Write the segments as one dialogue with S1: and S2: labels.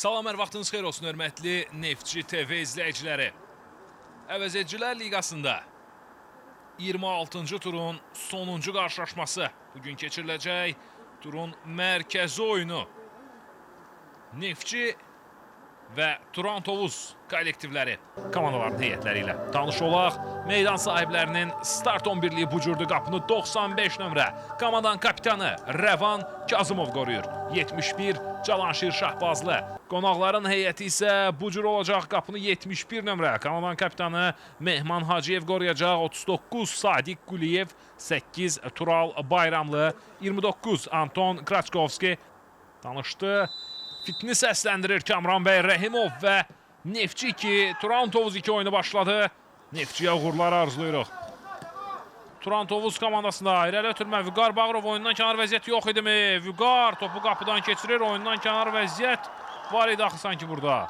S1: Salam, hər vaxtınız xeyir olsun, hörmətli Neftçi TV izləyiciləri. Əvəzedicilər Liqasında 26-cı turun sonuncu qarşılaşması bugün keçiriləcək. Turun mərkəzi oyunu Neftçi və Turan Tovuz kollektivləri, komandaların heyətləri ilə tanış olaq. Meydan sahiblərinin start 11-liyi bu cürdür. Qapını 95 nömrə komandanın kapitanı Rəvan Kazımov qoruyur. 71 Cavanşir Şahbazlı. Qonaqların heyəti isə bu cür olacaq. Qapını 71 nömrə komandanın kapitanı Mehman Hacıyev qoruyacaq. 39 Sadiq Quliyev, 8 Tural Bayramlı, 29 Anton Kraçkovski tanışdı. Fitni səsləndirir Kamran bəy Rəhimov və Neftçi 2, Turan Tovuz 2 oyunu başladı. Neftçiyə uğurlar arzulayırıq. Turan Tovuz komandasında irəli ötürmə. Vüqar Bağırov oyundan kənar vəziyyət yox idimi? Vüqar topu qapıdan keçirir. Oyundan kənar vəziyyət var idi axı sanki burada.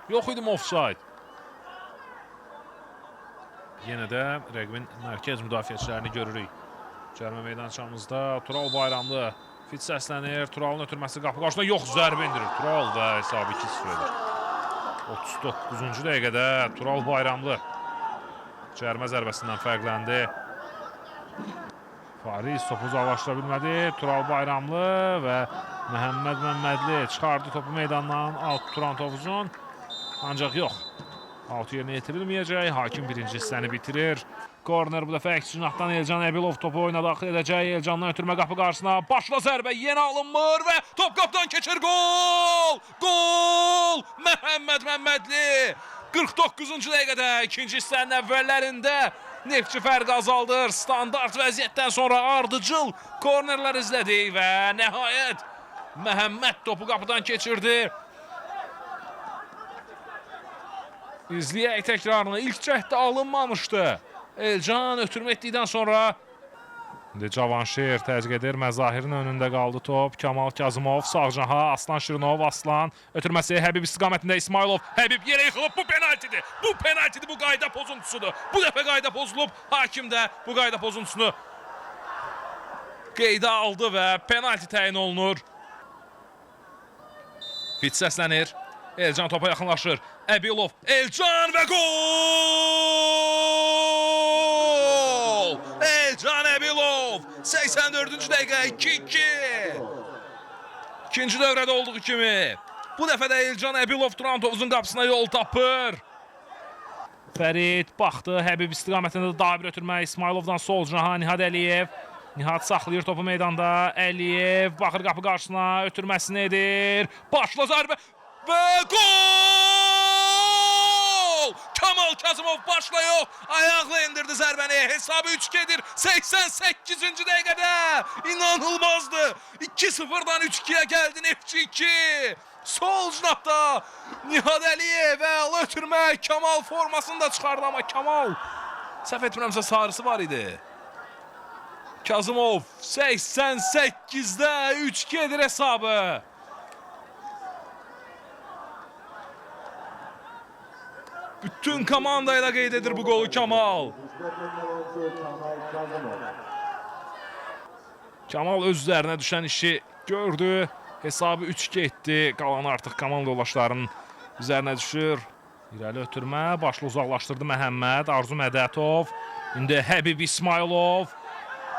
S1: Yox idim offside. Yenə də rəqibin mərkəz müdafiəçilərini görürük. Cərmə meydançamızda Tural Bayramlı. Fit səslənir. Turalın ötürməsi qapı qarşısında yox, zərbə indirir. Tural və hesabı 2-0 edir. 39-cu dəqiqədə Tural Bayramlı cərmə zərbəsindən fərqləndi. Fariz topu uzaqlaşdıra bilmədi. Tural Bayramlı və Məhəmməd Məmmədli çıxardı topu meydandan. Out Turan Tovuzun. Ancaq yox. Out yerinə yetirilməyəcək. Hakim birinci hissəni bitirir. Korner bu dəfə əks cinahdan Elcan Əbilov topu oyuna daxil edəcək. Elcandan ötürmə qapı qarşısına. Başla zərbə yenə alınmır və top qapıdan keçir. Gol! Gol! Məhəmməd Məmmədli. 49-cu dəqiqədə ikinci hissənin əvvəllərində Neftçi fərqi azaldır. Standart vəziyyətdən sonra ardıcıl kornerlər izlədi və nəhayət Məhəmməd topu qapıdan keçirdi. İzləyək təkrarını. İlk cəhdə alınmamışdı. Elcan ötürmə etdikdən sonra Cavanşir təzyiq edir. Məzahirin önündə qaldı top. Kamal Kazımov, Sağcaha, Aslan Şirinov, Aslan ötürməsi Həbib istiqamətində İsmailov. Həbib yerə yıxılıb. Bu penaltidir. Bu penaltidir. Bu qayda pozuntusudur. Bu dəfə qayda pozulub. Hakim də bu qayda pozuntusunu qeydə aldı və penalti təyin olunur. Fit səslənir. Elcan topa yaxınlaşır. Əbilov, Elcan və gol! Elcan Əbilov 84-cü dəqiqə 2-2. İkinci dövrədə olduğu kimi bu dəfə də Elcan Əbilov Turan Tovuzun qapısına yol tapır. Fərid baxdı. Həbib istiqamətində daha bir ötürmə. İsmailovdan sol cinaha Nihad Əliyev. Nihad saxlayır topu meydanda. Əliyev baxır qapı qarşısına. Ötürməsini edir. Başla zərbə. Və gol! Kamal Kazımov başla yox. Ayaqla indirdi zərbəni. Hesabı 3-2'dir. 88-ci dəqiqədə. İnanılmazdı. 2-0'dan 3-2'ye gəldi Neftçi 2. Sol cinahda Nihad Əliyev və ötürmə. Kamal formasını da çıxardı amma Kamal səhv etmirəmsə sarısı var idi. Kazımov 88'də 3-2'dir hesabı. Bütün komandayla qeyd edir bu qolu Kamal. Kamal öz üzərinə düşən işi gördü. Hesabı 3-2 etdi. Qalan artıq komanda yoldaşlarının üzərinə düşür. İrəli ötürmə. Başla uzaqlaşdırdı Məhəmməd. Arzu Mədətov. İndi Həbib İsmailov.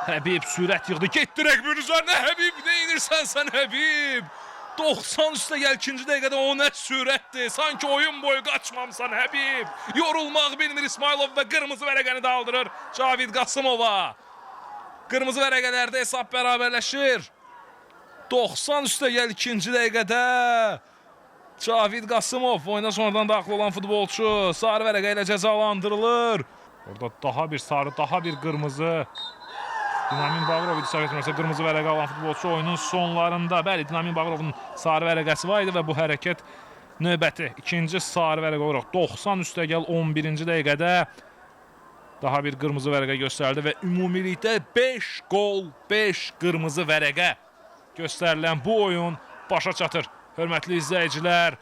S1: Həbib sürət yığdı. Getdi rəqibin üzərinə. Həbib nə edirsən sən Həbib? 90 üstə gəl ikinci dəqiqədə o nə sürətdir. Sanki oyun boyu qaçmamsan Həbib. Yorulmaq bilmir İsmailov və qırmızı vərəqəni də aldırır Cavid Qasımova. Qırmızı vərəqələrdə hesab bərabərləşir. 90 üstə gəl ikinci dəqiqədə Cavid Qasımov oyuna sonradan daxil olan futbolçu sarı vərəqə ilə cəzalandırılır. Orada daha bir sarı, daha bir qırmızı. Dinamin Bağırov idi, səhv etmirəmsə qırmızı vərəqə alan futbolçu oyunun sonlarında. Bəli, Dinamin Bağırovun sarı vərəqəsi var idi və bu hərəkət növbəti ikinci sarı vərəqə olaraq 90 üstə gəl 11-ci dəqiqədə daha bir qırmızı vərəqə göstərdi və ümumilikdə 5 gol, 5 qırmızı vərəqə göstərilən bu oyun başa çatır. Hörmətli izləyicilər.